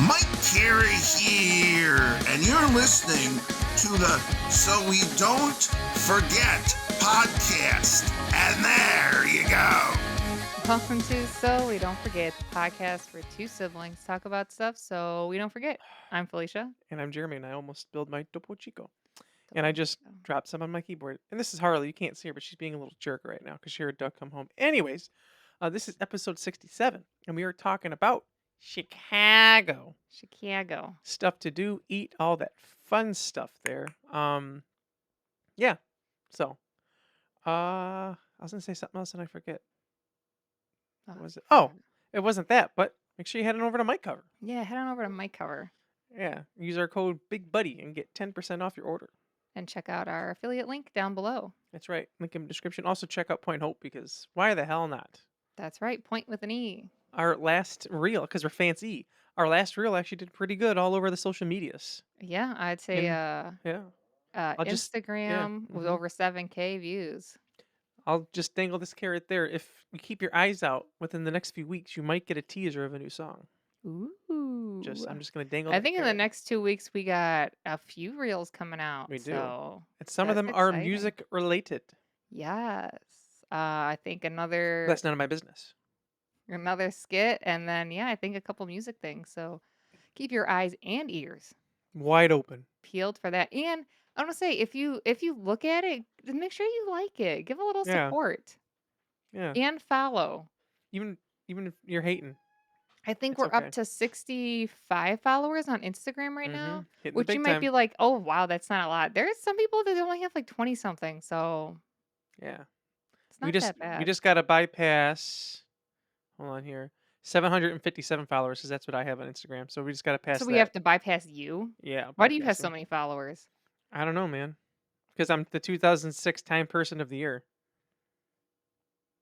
Mike Carey here, and you're listening to the So We Don't Forget podcast. And there you go. Welcome to So We Don't Forget, the podcast where two siblings talk about stuff so we don't forget. I'm Felicia. And I'm Jeremy, and I almost spilled my Topo Chico. And I Topo just Chico. dropped some on my keyboard. And this is Harley. You can't see her, but she's being a little jerk right now because she heard Doug come home. Anyways, this is episode 67, and we are talking about Chicago. Chicago. Stuff to do, eat, all that fun stuff there. Yeah. So, I was going to say something else and I forget. What was it? Oh, it wasn't that, but make sure you head on over to Mic Cover. Yeah, head on over to Mic Cover. Yeah, use our code BIGBUDDY and get 10% off your order. And check out our affiliate link down below. That's right. Link in the description. Also check out Pointe Hope because why the hell not? That's right, Point with an E. Our last reel, because we're fancy. Our last reel actually did pretty good all over the social medias. Yeah, I'd say Yeah. Instagram was over 7K views. I'll just dangle this carrot there. If you keep your eyes out within the next few weeks, you might get a teaser of a new song. Ooh. I'm just gonna dangle. I think in the next 2 weeks we got a few reels coming out. We do. So and some of them are music related. Yes. I think another That's none of my business. Another skit, and then I think a couple music things. So keep your eyes and ears wide open, peeled for that. And I want to say, if you look at it, make sure you like it. Give a little support. Yeah. And follow. Even if you're hating. I think we're up to 65 followers on Instagram right now, which you might be like, oh, wow, that's not a lot. There's some people that only have like 20 something. So yeah, it's not that bad. We just got to bypass. Hold on here. 757 followers because that's what I have on Instagram. So we just got to pass. So we have to bypass you? Yeah. Why do you have so many followers? I don't know, man. Because I'm the 2006 Time Person of the Year.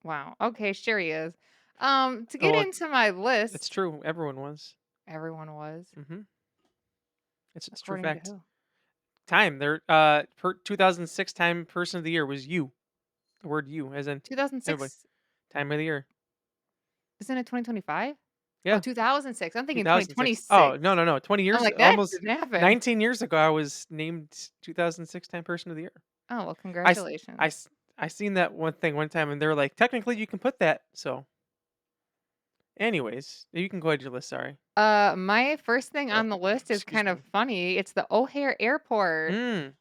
Wow. Okay, sure he is. To get into my list. It's true. Everyone was. Everyone was. Mm-hmm. It's true fact. To who? Time. There. 2006 Time Person of the Year was you. The word "you" as in 2006. Everybody. Time of the year. Isn't it 2025? Yeah. Oh, 2006. I'm thinking 2026. Oh, no. 20 years. I'm like, that almost didn't happen. 19 years ago, I was named 2006 Time Person of the Year. Oh, well, congratulations. I seen that one thing one time, and they were like, technically, you can put that. So, anyways, you can go ahead to your list. Sorry. My first thing on the list is kind of funny. It's the O'Hare Airport.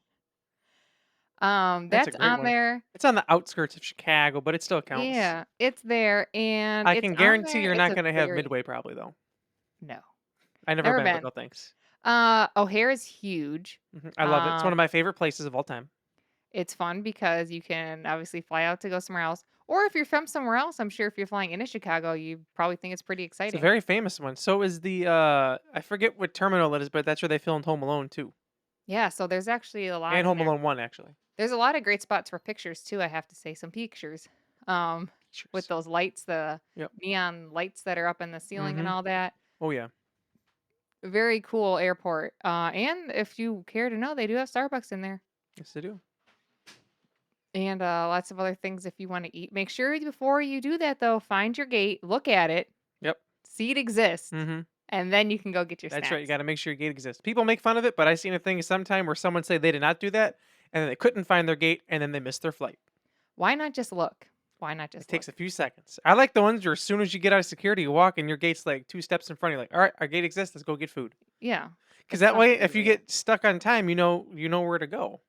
That's on there. It's on the outskirts of Chicago, but it still counts. Yeah, it's there, and I can guarantee you're not going to have Midway, probably though. No, I never been. But no thanks. O'Hare is huge. I love it. It's one of my favorite places of all time. It's fun because you can obviously fly out to go somewhere else. Or if you're from somewhere else, I'm sure if you're flying into Chicago, you probably think it's pretty exciting. It's a very famous one. So is the, I forget what terminal it is, but that's where they filmed Home Alone too. Yeah, so there's actually a lot. And Home Alone 1, actually. There's a lot of great spots for pictures too, I have to say. Some pictures. With those lights, the neon lights that are up in the ceiling and all that. Oh, yeah. Very cool airport. And if you care to know, they do have Starbucks in there. Yes, they do. And lots of other things if you want to eat. Make sure before you do that, though, find your gate, look at it. Yep. See it exists. And then you can go get your snacks. That's right. You got to make sure your gate exists. People make fun of it, but I seen a thing sometime where someone say they did not do that, and then they couldn't find their gate, and then they missed their flight. Why not just look? Why not just It takes a few seconds. I like the ones where as soon as you get out of security, you walk, and your gate's like 2 steps in front of you. Like, all right, our gate exists. Let's go get food. Yeah. Because that way, if you get stuck on time, you know where to go.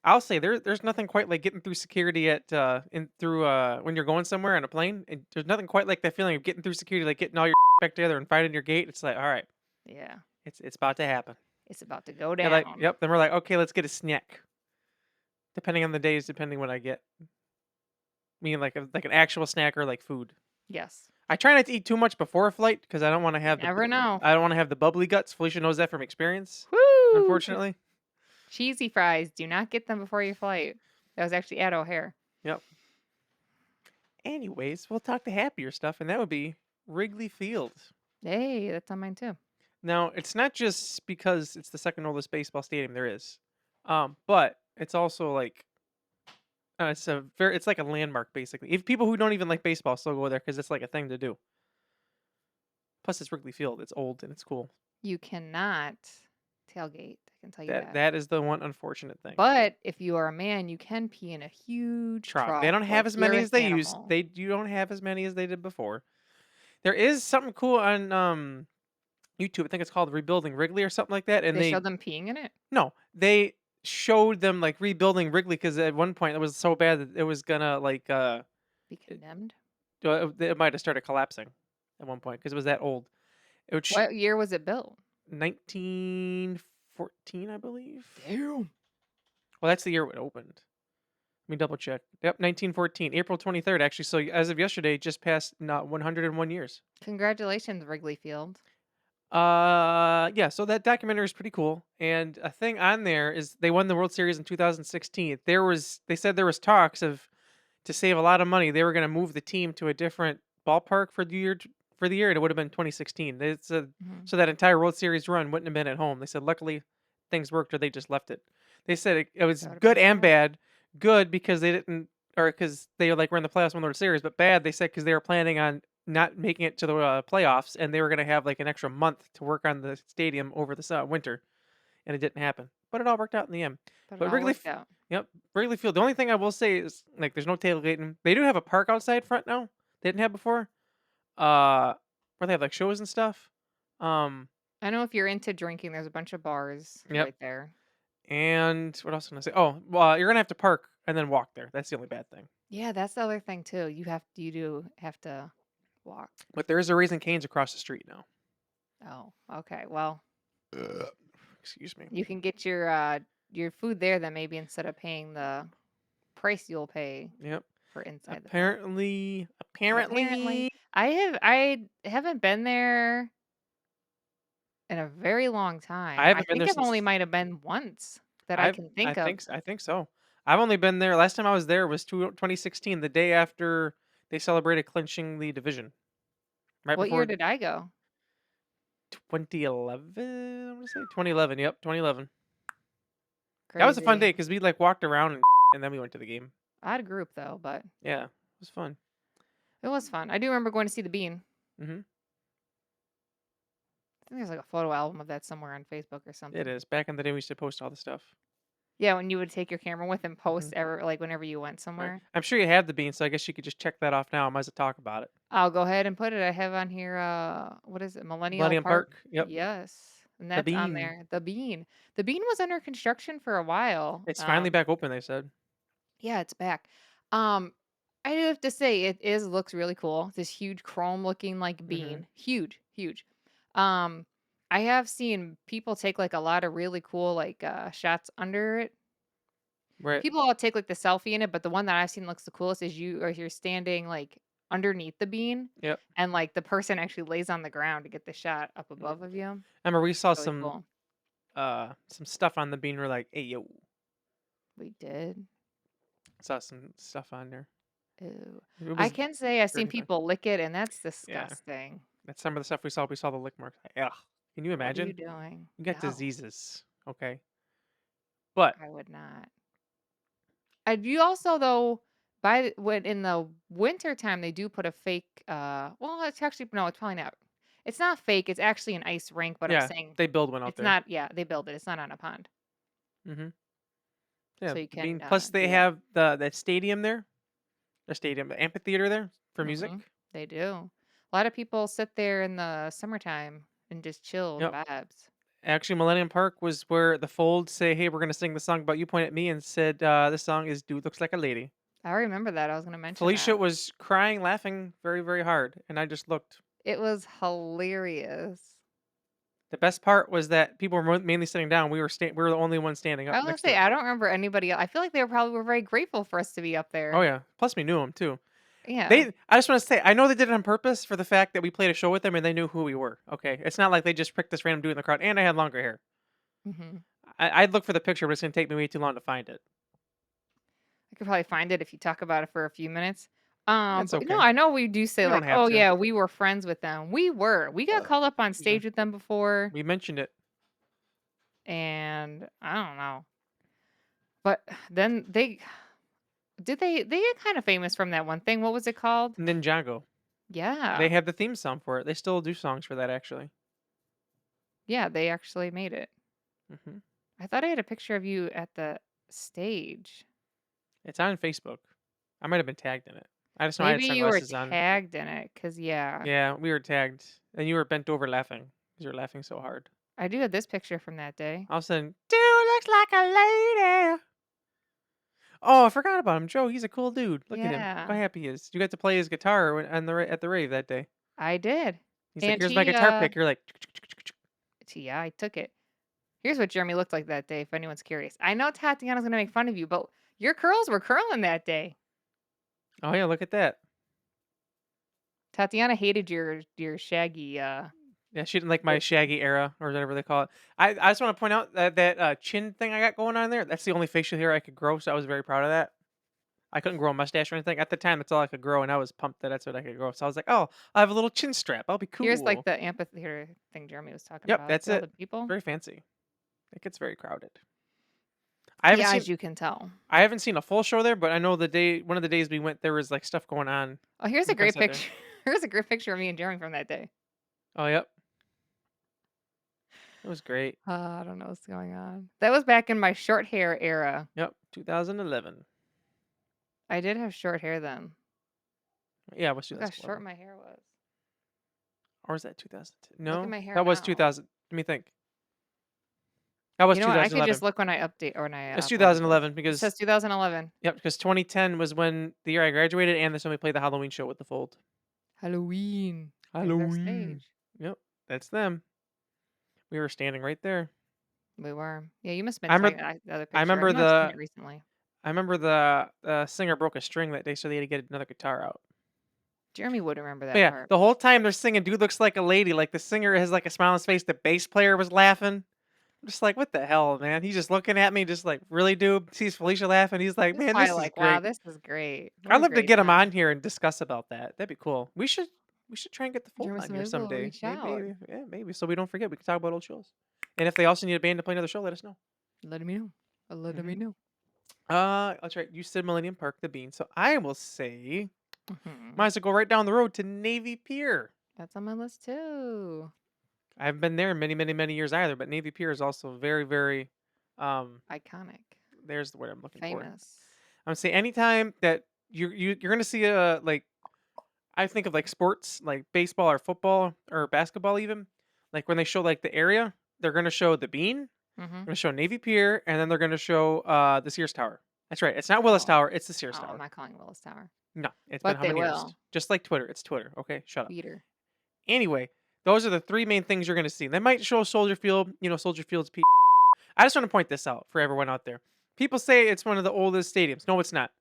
I'll say there's nothing quite like getting through security when you're going somewhere on a plane. And there's nothing quite like that feeling of getting through security, like getting all your back together and finding your gate. It's like, all right, yeah, it's about to happen. It's about to go down. Like, yep. Then we're like, okay, let's get a snack. Depending on the days, depending what I get. Meaning like an actual snack or like food. Yes. I try not to eat too much before a flight because I don't want to have. Never know. I don't want to have the bubbly guts. Felicia knows that from experience. Woo! Unfortunately. Cheesy fries. Do not get them before your flight. That was actually at O'Hare. Yep. Anyways, we'll talk the happier stuff, and that would be Wrigley Field. Hey, that's on mine too. Now, it's not just because it's the second oldest baseball stadium there is, but it's also like it's like a landmark basically. If people who don't even like baseball still go there because it's like a thing to do. Plus, it's Wrigley Field. It's old and it's cool. You cannot tailgate. I can tell you that. That is the one unfortunate thing. But if you are a man, you can pee in a huge trough. They don't have like as you're many an as they used. animal. You don't have as many as they did before. There is something cool on YouTube. I think it's called Rebuilding Wrigley or something like that. And They showed them peeing in it? no, they showed them like rebuilding Wrigley because at one point it was so bad that it was gonna like Be condemned? it might have started collapsing at one point because it was that old. What year was it built? 1914, I believe. Damn. Well, that's the year it opened. Let me double check. Yep, 1914, April 23rd, actually. So as of yesterday, just passed 101 years. Congratulations, Wrigley Field. Yeah. So that documentary is pretty cool, and a thing on there is they won the World Series in 2016. They said there was talks of to save a lot of money, they were going to move the team to a different ballpark for the year. And it would have been 2016. So that entire World Series run wouldn't have been at home. They said luckily things worked, or they just left it. They said it was good and bad. Good because they didn't, or because they like were in the playoffs, won the World Series. But bad, they said, because they were planning on not making it to the playoffs, and they were going to have like an extra month to work on the stadium over the winter, and it didn't happen. But it all worked out in the end. But Wrigley, yep, Wrigley Field. The only thing I will say is like there's no tailgating. They do have a park outside front now. They didn't have before. Where they have like shows and stuff. I know if you're into drinking, there's a bunch of bars right there. And what else can I say? Oh, well, you're gonna have to park and then walk there. That's the only bad thing. Yeah, that's the other thing too. You do have to walk. But there is a Raising Cane's across the street now. Oh, okay. Well, excuse me. You can get your food there then maybe instead of paying the price you'll pay. Yep. For inside apparently, I haven't been there in a very long time. I think I've only might have been once that I can think of. I think so. I've only been there. Last time I was there was 2016, the day after they celebrated clinching the division. Right what year did I go? 2011. I'm gonna say 2011. Yep, 2011. Crazy. That was a fun day because we like walked around and then we went to the game. Odd group though, but yeah, it was fun. It was fun. I do remember going to see the Bean. Mm-hmm. I think there's like a photo album of that somewhere on Facebook or something. It is. Back in the day, we used to post all the stuff. Yeah, when you would take your camera with and post whenever you went somewhere. Right. I'm sure you have the Bean, so I guess you could just check that off now. I might as well talk about it. I'll go ahead and put it. I have on here. What is it? Millennium Park. Yep. Yes, and that's on there. The Bean. The Bean was under construction for a while. It's finally back open. They said. Yeah, it's back. I do have to say looks really cool. This huge chrome looking like bean. Huge. I have seen people take like a lot of really cool like shots under it. Right. People all take like the selfie in it, but the one that I've seen looks the coolest is you're standing like underneath the bean. Yep. And like the person actually lays on the ground to get the shot up above of you. I remember we saw really some stuff on the Bean. We're like, hey yo. We did. Saw some stuff on there. Ew. I can say I've seen people lick it, and that's disgusting. Yeah. That's some of the stuff we saw. We saw the lick marks. Ugh. Can you imagine? What are you doing? You got diseases. Okay. But I would not. You also though when in the winter time they do put a fake. Well, it's actually no, it's probably not. It's not fake. It's actually an ice rink. But I'm saying they build one out there. It's not. Yeah, they build it. It's not on a pond. Mm-hmm. Yeah. So you can. Plus, they have that stadium there. The amphitheater there for music. They do. A lot of people sit there in the summertime and just chill vibes. Actually, Millennium Park was where the Fold say, "Hey, we're gonna sing the song," but you pointed at me and said, "This song is Dude Looks Like a Lady." I remember that. I was gonna mention. Felicia was crying, laughing very, very hard, and I just looked. It was hilarious. The best part was that people were mainly sitting down. We were the only ones standing up. I was gonna say I don't remember anybody else. I feel like they were very grateful for us to be up there. Oh yeah. Plus we knew them too. Yeah. I just want to say I know they did it on purpose for the fact that we played a show with them and they knew who we were. Okay, it's not like they just picked this random dude in the crowd. And I had longer hair. I'd look for the picture, but it's gonna take me way too long to find it. I could probably find it if you talk about it for a few minutes. That's okay. No, I know we do say like, oh yeah, we were friends with them. We were. We got called up on stage with them before. We mentioned it. And I don't know. But then they get kind of famous from that one thing. What was it called? Ninjago. Yeah. They have the theme song for it. They still do songs for that, actually. Yeah, they actually made it. Hmm. I thought I had a picture of you at the stage. It's on Facebook. I might have been tagged in it. I just know I had Maybe you were sunglasses on. tagged in it, cause yeah, Yeah, we were tagged, and you were bent over laughing because you were laughing so hard. I do have this picture from that day. All of a sudden, dude looks like a lady. Oh, I forgot about him, Joe. He's a cool dude. Look at him. Look how Yeah, happy he is. You got to play his guitar at the rave that day. I did. He's like, And "Here's my guitar pick." You're like, yeah, I took it. Here's what Jeremy looked like that day, if anyone's curious. I know Tatiana's gonna make fun of you, but your curls were curling that day. "Oh yeah, look at that." Tatiana hated your shaggy. Yeah, she didn't like my shaggy era or whatever they call it. I just want to point out that chin thing I got going on there. That's the only facial hair I could grow, so I was very proud of that. I couldn't grow a mustache or anything at the time. That's all I could grow, and I was pumped that that's what I could grow. So I was like, "Oh, I have a little chin strap. I'll be Here's like cool." the amphitheater thing Jeremy was talking Yep, about. that's See all it. the people? Very fancy. It gets very crowded. I haven't Yeah, seen as you can tell. I haven't seen a full show there, but I know one of the days we went, there was like stuff going on. Oh, here's a We kind of great sat there. picture. Here's a great picture of me and Jeremy from that day. Oh, yep, it was great. I don't know what's going on. That was back in my short hair era. Yep, 2011. I did have short hair then. Yeah, it was Look how short 2011. my hair was. Or was that 2010? Look at No, my hair that was now. 2000. Let me think. That was You know what? I could just 2011. look when I update or when I It's uploaded this. 2011 It because says 2011. yep, because 2010 was when the year I graduated, and that's when we played the Halloween show with the Fold. Halloween. There's our Halloween. stage. Yep, that's them. We were standing right there. We were. Yeah, you must have I been tagging remember. the other I picture. I've remember not seen the. it recently. I remember the singer broke a string that day, so they had to get another guitar out. Jeremy would remember But that yeah, part. the whole time they're singing, dude looks like a lady. Like the singer has like a smile on his face. The bass player was laughing. I'm just like, what the hell, man? He's just looking at me, just like, really, dude? Sees Felicia laughing. He's like, He's man, probably this is like, wow, great. this is great. What I'd a love to great get him on time. here and discuss about that. That'd be cool. We should try and get the Fold Jeremy on said here maybe we'll someday. reach Maybe, out. maybe, yeah, maybe. So we don't forget. We can talk about old shows. And if they also need a band to play another show, let us know. Let me know. Let Hmm. me know. That's right. You said Millennium Park, the Bean. So I will say, Hmm. might as well go right down the road to Navy Pier. That's on my list too. I haven't been there in many, many, many years either, but Navy Pier is also very, very. Iconic. There's the word I'm looking for. Famous. I'm gonna say anytime that you're gonna see a like, I think of like sports like baseball or football or basketball even, like when they show like the area, they're gonna show the Bean, Mm-hmm. gonna show Navy Pier, and then they're gonna show the Sears Tower. That's right. It's not Willis Oh, Tower. It's the Sears oh, I'm Tower. not calling Willis Tower. No, it's been But how they many years? will. Just like Twitter. It's Twitter. Okay, shut up. Peter. Anyway, those are the three main things you're gonna see. They might show Soldier Field. Soldier Field's. I just want to point this out for everyone out there. People say it's one of the oldest stadiums. No, it's not.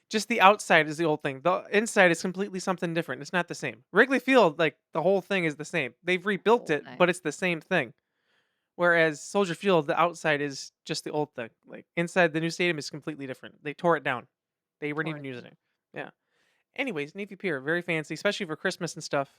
Just the outside is the old thing. The inside is completely something different. It's not the same. Wrigley Field, like the whole thing is the same. They've rebuilt Whole it, thing. but it's the same thing. Whereas Soldier Field, the outside is just the old thing. Like inside the new stadium is completely different. They tore it down. They weren't Tore even it using down. it. Yeah. Anyways, Navy Pier, very fancy, especially for Christmas and stuff.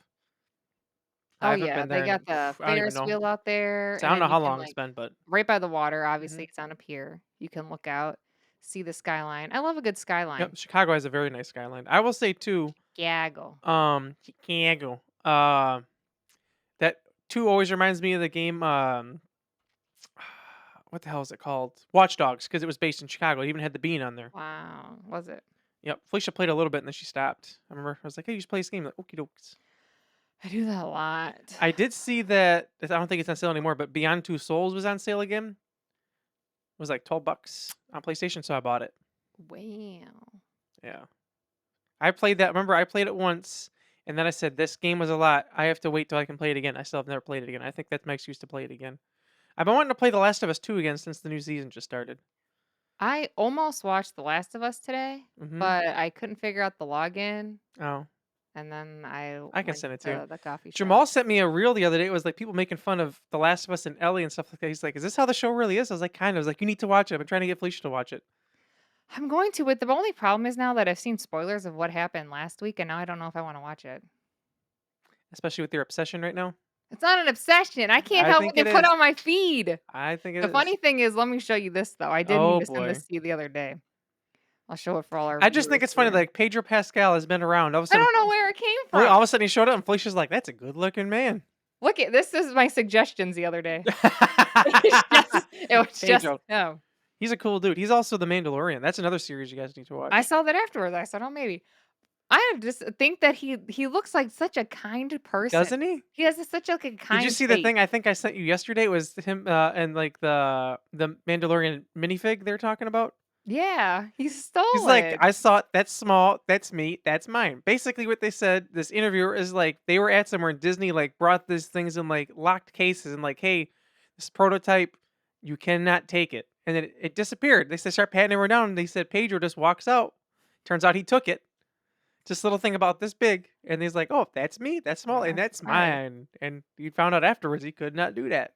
I Oh haven't yeah, been they there got in, the I don't even Ferris know. wheel out there, So I and don't then know you how can long it's like been, but right by the water. mhm. Obviously, it's on a pier. You can look out, see the skyline. I love a good skyline. Yep, Chicago has a very nice skyline. I will say too, Gaggle. Chicago. That two always reminds me of the game. What the hell is it called? Watch Dogs, because it was based in Chicago. It even had the bean on there. Wow, was it? Yep. Felicia played a little bit and then she stopped. I remember I was like, "Hey, you should play this game." Like, okie dokes. I do that a lot. I did see that. I don't think it's on sale anymore, but Beyond Two Souls was on sale again. It was like $12 on PlayStation, so I bought it. Wow. Yeah. I played that. Remember, I played it once, and then I said, "This game was a lot. I have to wait till I can play it again." I still have never played it again. I think that's my excuse to play it again. I've been wanting to play The Last of Us 2 again since the new season just started. I almost watched The Last of Us today, Mm-hmm. but I couldn't figure out the login, Oh, and then I I can went send it to you. to the coffee shop. Jamal sent me a reel the other day. It was like people making fun of The Last of Us and Ellie and stuff like that. He's like, "Is this how the show really is?" I was like, "Kind of." I was like, "You need to watch it." I've been trying to get Felicia to watch it, I'm going to, but the only problem is now that I've seen spoilers of what happened last week, and now I don't know if I want to watch it. especially with your obsession right now. It's not an obsession. I can't I help what think they it put is. on my feed. I think it The is. funny thing is, let me show you this though. I did mean Oh to send boy. this to you the other day. I'll show it for all our I just think viewers it's funny. here. Like Pedro Pascal has been around. All of a I sudden, don't know where it came all from. of a sudden he showed up, and Felicia's like, "That's a good-looking man." Look at this is my suggestions the other day. It was just Pedro. no. He's a cool dude. He's also The Mandalorian. That's another series you guys need to watch. I saw that afterwards. I said, "Oh, maybe." I just think that he looks like such a kind person. Doesn't he? He has such like a Did kind you see the face. thing I think I sent you yesterday? It was him and like the Mandalorian minifig they're talking about. Yeah, he stole He's like, it. I saw it. That's small. That's me. That's mine. Basically, what they said, this interviewer is like, they were at somewhere and Disney like brought these things in like locked cases and like, hey, this prototype, you cannot take it. And then it disappeared. They said, start patting everyone down. And they said, Pedro just walks out. Turns out he took it. Just a little thing about this big. And he's like, oh, that's me. That's small. And that's mine. And he found out afterwards he could not do that.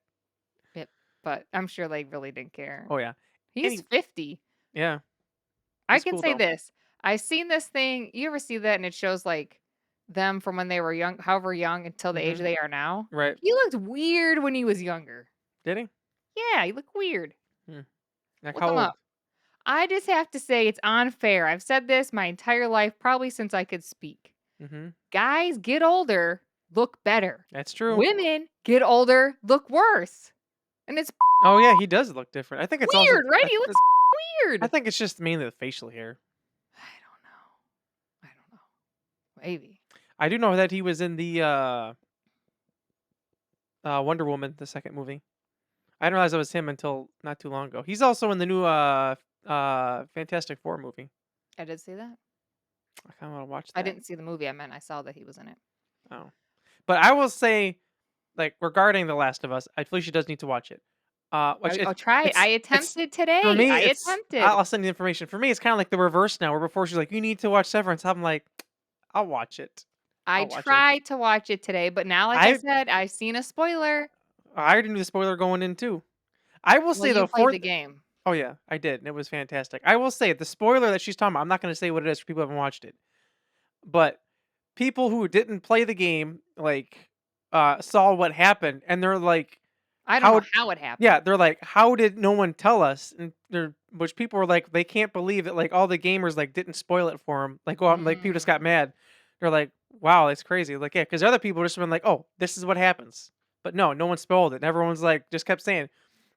But I'm sure they really didn't care. Oh, yeah. He's 50. Yeah. I He's can cool, say though. this. I've seen this thing. You ever see that? And it shows like them from when they were young, however young until the age they are now. Right. He looked weird when he was younger. Did he? Yeah, he looked weird. Like Look how him old? up. I just have to say it's unfair. I've said this my entire life, probably since I could speak. Mm-hmm. Guys get older, look better. That's true. Women get older, look worse. And it's Oh yeah, he does look different. I think it's weird, also, right? He looks weird. I think it's just mainly the facial hair. I don't know. Maybe. I do know that he was in the Wonder Woman, the second movie. I didn't realize it was him until not too long ago. He's also in the new Fantastic Four movie. I did see that. I kind of want to watch that. I didn't see the movie. I saw that he was in it. Oh, but I will say, like regarding The Last of Us, Felicia does need to watch it. I'll try it. I attempted today. For me, I it's, attempted. I'll send you the information. For me, it's kind of like the reverse now, where before she's like, "You need to watch Severance." I'm like, "I'll watch it." I watch it. tried to watch it today, but now, like I said, I've seen a spoiler. I already knew the spoiler going in too. I will say You though, played the game. Oh yeah, I did, and it was fantastic. I will say the spoiler that she's talking about. I'm not going to say what it is for people who haven't watched it, but people who didn't play the game like saw what happened, and they're like, I don't know how it happened. Yeah, they're like, how did no one tell us? And which people were like, they can't believe it. Like all the gamers like didn't spoil it for them. Like, well, like people just got mad. They're like, wow, that's crazy. Like, yeah, because other people just been like, oh, this is what happens. But no one spoiled it. And everyone's like, just kept saying,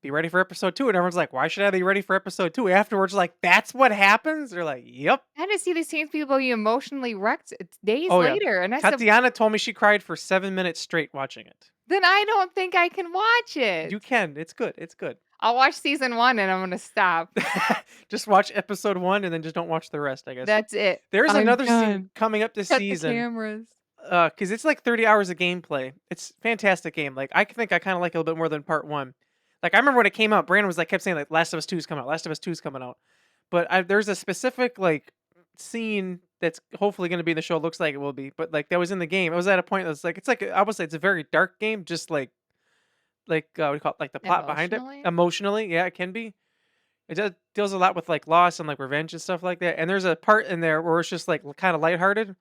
be ready for episode 2. And everyone's like, why should I be ready for episode 2? Afterwards, like, that's what happens? They're like, yep. I had to see these same people you emotionally wrecked days Oh, yeah. later. And I said, Tatiana told me she cried for 7 minutes straight watching it. then I don't think I can watch it. You can. It's good. It's good. I'll watch season 1 and I'm going to stop. Just watch episode 1 and then just don't watch the rest, I guess. That's it. There's another done. season coming up this Cut season. the cameras. Because it's like 30 hours of gameplay. It's a fantastic game. Like I think I kind of like it a little bit more than part 1. Like I remember when it came out, Brandon was like kept saying like Last of Us 2 is coming out. Last of Us 2 is coming out. But there's a specific like scene that's hopefully going to be in the show. Looks like it will be. But like that was in the game. It was at a point that's like it's like I would say it's a very dark game. Just like what do you call it? Like the plot behind it. Emotionally, yeah, it can be. It deals a lot with like loss and like revenge and stuff like that. And there's a part in there where it's just like kind of lighthearted.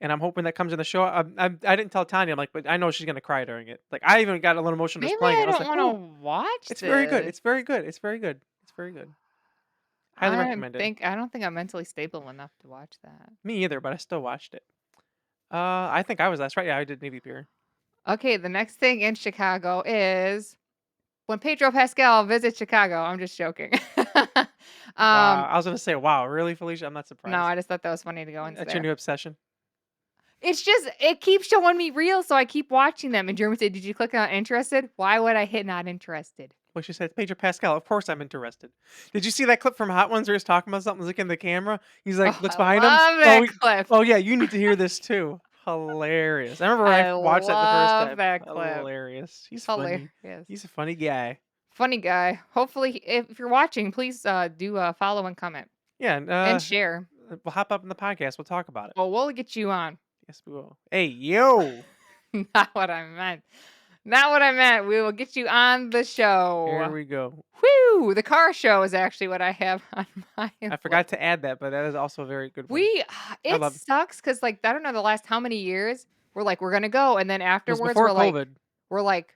And I'm hoping that comes in the show. I didn't tell Tanya. I'm like, but I know she's gonna cry during it. Like I even got a little emotional just playing it. I I was don't like, want "Ooh, to watch it's this. very good. It's very good. It's very good. It's very good. Highly recommend it. I don't think I'm mentally stable enough to watch that. Me either, but I still watched it. I think I was last right. Yeah, I did Navy Pier. Okay, the next thing in Chicago is when Pedro Pascal visits Chicago. I'm just joking. I was gonna say, wow, really, Felicia? I'm not surprised. No, I just thought that was funny to go into. That's your new obsession. It's just it keeps showing me reels, so I keep watching them. And Jeremy said, "Did you click on interested? Why would I hit not interested?" Well, she said, Pedro Pascal. Of course, I'm interested. Did you see that clip from Hot Ones where he's talking about something? Looking at the camera. He's like, looks behind him. That clip. Oh yeah, you need to hear this too. Hilarious. I remember when I watched that the first time. That clip. Hilarious. He's hilarious. Funny. He's a funny guy. Funny guy. Hopefully, if you're watching, please do follow and comment. Yeah, and share. We'll hop up in the podcast. We'll talk about it. Oh, we'll get you on. Yes, we will. Hey, yo. Not what I meant. Not what I meant. We will get you on the show. Here we go. Woo! The car show is actually what I have on my. I forgot to add that, but that is also a very good one. It sucks because like I don't know the last how many years we're like we're gonna go, and then afterwards we're like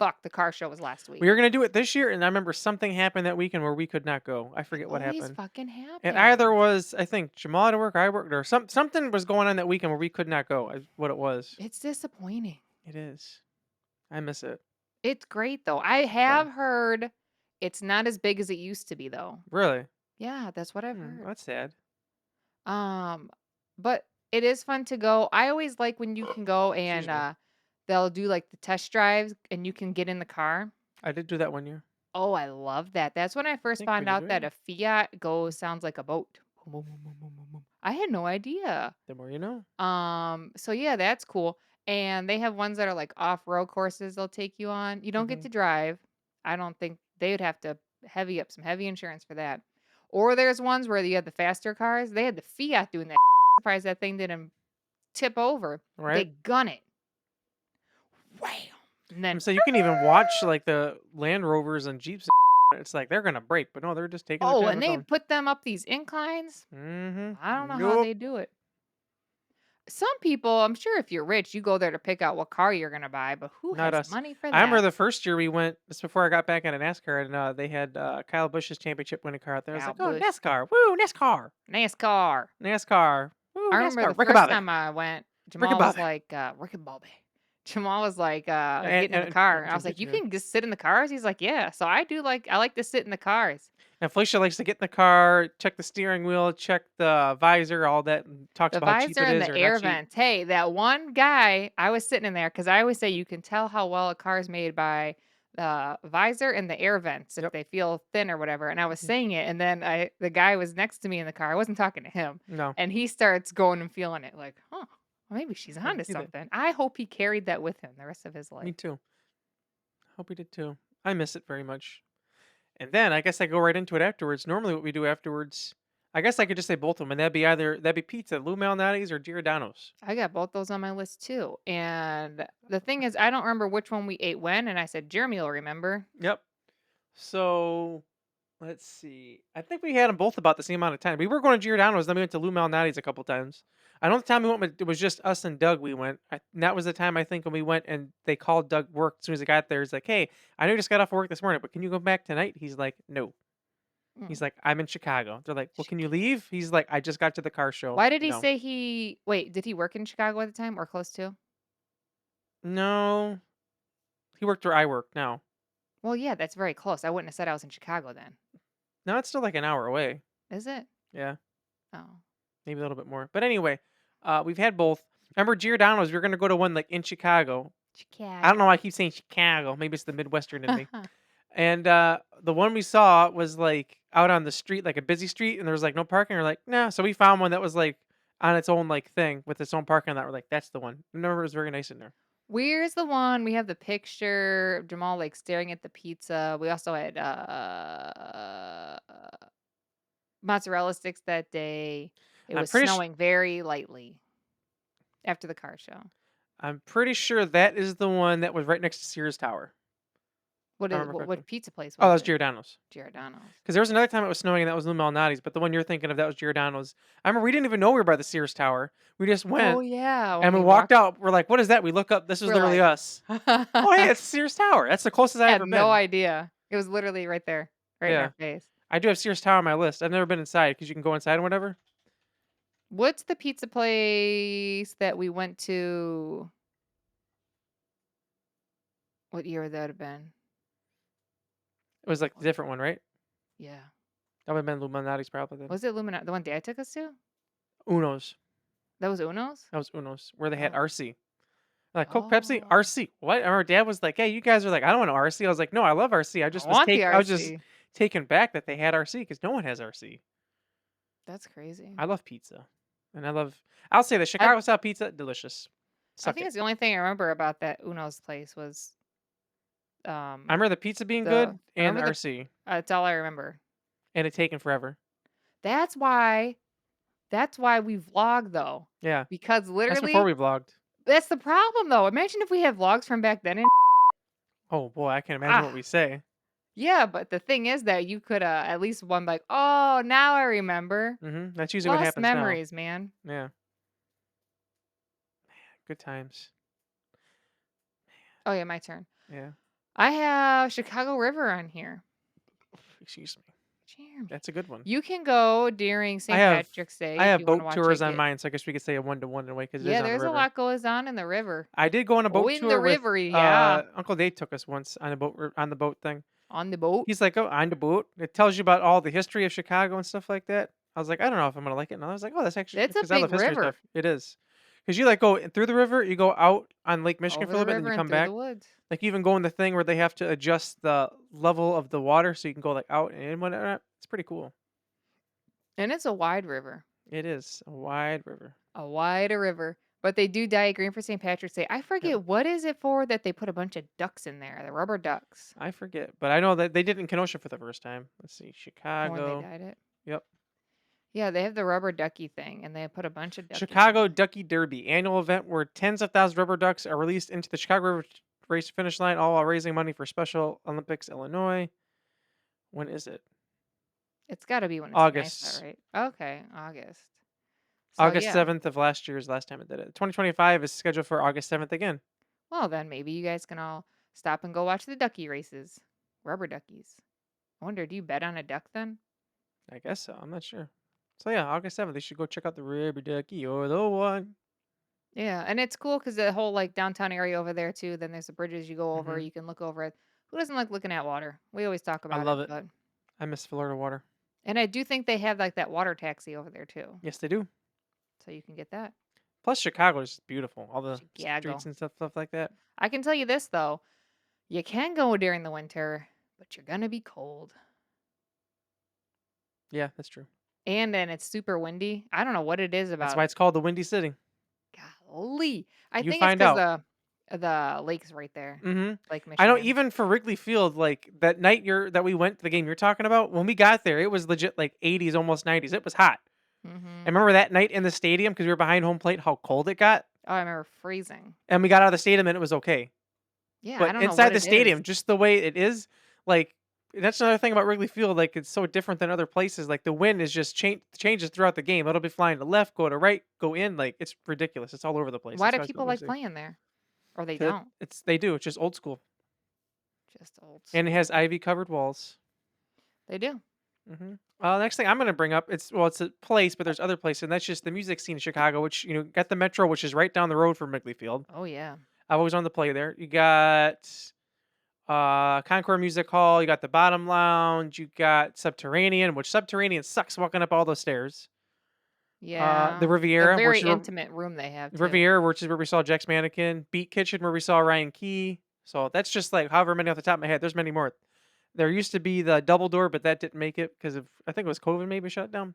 fuck, the car show was last We week. were gonna do it this year, and I remember something happened that weekend where we could not go. I It forget what always happened. fucking It either happens. was, I think, Jamal had to work, I worked, or something was going on that weekend where we could not go. What it was. It's disappointing. It is. I miss it. It's great though. I Fun. have heard it's not as big as it used to be though. Really? Yeah, that's what I've heard. That's sad. Um, but it is fun to go. I always like when you can go Excuse and me. they'll do like the test drives and you can get in the car. I did do that one year. Oh, I love that. That's when I I first think we found did, out that right? a Fiat sounds like a boat. Boom, boom, boom, boom, boom, boom, boom. I had no idea. The more you know. So yeah, that's cool. And they have ones that are like off-road courses they'll take you on. You don't get Hmm. to drive. I don't think they would have to heavy up some heavy insurance for that. Or there's ones where you have the faster cars. They had the Fiat doing that. Surprised that thing didn't tip over. They Right? gun it. Wham! And I'm then saying you can even watch like the Land Rovers and Jeeps. It's like they're gonna break, but no, they're just taking their oh, time and and they going. put them up these inclines. I don't know how Nope. they do it. Some people, I'm sure if you're rich, you go there to pick out what car you're gonna buy, but who Not has us. money for I remember that? the first year we went, just before I got back into NASCAR, and they had Kyle Busch's championship winning car out there. I was Kyle like, oh, Busch. NASCAR. Woo, NASCAR. NASCAR. NASCAR. Woo, I remember NASCAR. the Ricky first Bobby. time I went, Ricky Jamal was Bobby. like, Rick and Bobby. Jamal was like, And, getting in the and, car. and And I was like, you yeah. can just sit in the cars? He's like, yeah. So I like to sit in the cars. And Felicia likes to get in the car, check the steering wheel, check the visor, all that, and talks The about how cheap visor it and is the or not air cheap. vents. Hey, that one guy, I was sitting in there because I always say you can tell how well a car is made by the visor and the air vents if Yep. they feel thin or whatever. And I was Mhm. saying it, and then the guy was next to me in the car. I wasn't talking to him, No, and he starts going and feeling it, like, huh, maybe she's I can onto see that. something. I hope he carried that with him the rest of his Me life. too. Hope you did too. I miss it very much. And then I guess I go right into it afterwards. Normally, what we do afterwards, I guess I could just say both of them, and that'd be pizza, Lou Malnati's or Giordano's. I got both those on my list too. And the thing is, I don't remember which one we ate when, and I said Jeremy will remember. Yep. So let's see. I think we had them both about the same amount of time. We were going to Giordano's, then we went to Lou Malnati's a couple times. I know the time we went, it was just us and Doug. We went. And that was the time I think when we went, and they called Doug work as soon as he got there. He's like, "Hey, I know you just got off work this morning, but can you go back tonight?" He's like, "No." He's Mm. like, "I'm in Chicago." They're like, "Well, can you leave?" He's like, "I just got to the car show." Why did he No, say wait, did he work in Chicago at the time or close to? no. He worked where I work now. Well, yeah, that's very close. I wouldn't have said I was in Chicago then. No, it's still like an hour away. Is it? Yeah, Oh. maybe a little bit more. But anyway, we've had both. Remember Giordano's? We were gonna go to one like in Chicago. I don't know why I Chicago. keep saying Chicago. Maybe it's the Midwestern in me. And the one we saw was like out on the street, like a busy street, and there was like no parking. We're like, nah. So we found one that was like on its own like thing with its own parking lot. We're like, that's the one. Remember, it was very nice in there. Where's the one we have the picture of Jamal like staring at the pizza. We also had mozzarella sticks that day. It I'm was pretty. snowing very lightly after the car show. I'm pretty sure that is the one that was right next to Sears Tower. If I remember What correctly. pizza place Oh, that was was it? Giordano's. Giordano's. Because there was another time it was snowing and that was Lou Malnati's, but the one you're thinking of that was Giordano's. I remember we didn't even know we were by the Sears Tower. We just Oh went yeah, when and we we walked walked, out. We're like, "What is that?" We look up. This was we're literally like, us. Oh, hey, it's Sears Tower. That's the closest I had ever no been. idea. It was literally right there, right in Yeah, our face. I do have Sears Tower on my list. I've never been inside because you can go inside and whatever. What's the pizza place that we went to? What year would that have been? It was like a different one, right? Yeah. That would have been Lou Malnati's probably then. Was it Lumina? The one Dad took us to? Uno's. That was Uno's? That was Uno's where they had Oh. RC. Like Coke, Pepsi, Oh. RC. What? Our dad was like, "Hey, you guys are like, I don't want an RC." I was like, "No, I love RC. I want the I was just RC. taken back that they had RC because no one has RC. That's crazy. I love pizza, and I'll say the I Chicago style pizza, delicious. I Suck think it. it's the only thing I remember about that Uno's place was I remember the pizza being the good I and the remember the RC, that's all I remember. and it taken forever. That's why we vlog though. Yeah, Because that's before literally we vlogged. that's the problem though. Imagine if we had vlogs from back then and Oh boy, I can imagine what ah we say. yeah, but the thing is that you could at least one like, oh now I remember. That's usually what Lost happens now. memories, man. Yeah, good times. Oh yeah, my turn. Yeah. I have Chicago River on here. Excuse me. Jeremy. That's a good one. You can go during I St. have Patrick's Day I if have you want to boat watch it tours on get. mine, so I guess we could say a 1-to-1 in a way because it is Yeah, on the there's a river. lot goes on in the river. I did go on a Oh, boat in the tour with river, yeah. Uncle Dave took us once on a boat on the boat thing. On the boat. He's like, "Oh, on the boat." It tells you about all the history of Chicago and stuff like that. I was like, "I don't know if I'm gonna like it." And I was like, "Oh, that's actually It's a because I love big history river. stuff." It is because you like go through the river, you go out on Lake Michigan Over for a the little bit, and then river you and come through the back. woods. Like you even go in the thing where they have to adjust the level of the water so you can go like out and in whatnot. It's pretty cool. And it's a wide river. It is a wide river. A wider river. But they do dye it green for St. Patrick's Day. I Yep. forget what is it for that they put a bunch of ducks in there, the rubber ducks, I forget, but I know that they did it in Kenosha for the first time. Let's see, when they Chicago. dyed it. Yep. Yeah, they have the rubber ducky thing, and they put a bunch of duckies in Chicago there. Ducky Derby, annual event where tens of thousands of rubber ducks are released into the Chicago River race finish line, all while raising money for Special Olympics Illinois. When is it? It's got to be when it's nice, August. right? Okay, August. So August yeah. 7th of last year is the last time it did it. 2025 is scheduled for August 7th again. Well, then maybe you guys can all stop and go watch the ducky races. Rubber duckies. I wonder, do you bet on a duck then? I guess so. I'm not sure. So yeah, August 7th. They should go check out the Rubber Ducky. You're the one. Yeah, and it's cool because the whole like downtown area over there too. Then there's the bridges you go over. Hmm. You can look over it. Who doesn't like looking at water? We always talk I about it, love it. but I miss Florida water. and I do think they have like that water taxi over there too, Yes, they do. so you can get that. Plus, Chicago is beautiful. All the streets Chicago. and stuff like that. I can tell you this though, you can go during the winter, but you're gonna be cold, Yeah, that's true. and then it's super windy. I don't know what it is That's about why it. it's called the Windy City. Golly, I You think it's find because out. the lake's right there, Hmm. Lake I know Michigan. even for Wrigley Field, like that night that we went to the game you're talking about, when we got there, it was legit like 80s, almost 90s. It was hot. I Mm-hmm. remember that night in the stadium because we were behind home plate, how cold it got. Oh, I remember freezing. And we got out of the stadium and it was okay. Yeah, I But don't know inside what the it is. stadium, just the way it is, like that's another thing about Wrigley Field. Like it's so different than other places. Like the wind is just changes throughout the game. It'll be flying to left, go to right, go in. Like it's ridiculous. It's all over the place. Why That's do why it's people called Windy like City. playing there? Or they 'Cause don't? they do. It's just old school, Just old and it has school. ivy covered walls. They do. Hmm. Next thing I'm gonna bring up, it's a place, but there's other places, and that's just the music scene in Chicago, which got the Metro, which is right down the road from Wrigley Field. Oh yeah. I've always wanted to play there. You got Concord Music Hall, you got the Bottom Lounge, you got Subterranean, which Subterranean sucks walking up all those stairs. The Yeah. A Riviera, very intimate room they have too. Which is where we saw Jack's Mannequin, Beat Kitchen, where we saw Ryan Key. So that's just like however many off the top of my head. There's many more. There used to be the Double Door, but that didn't make it because of I think it was COVID maybe shut down.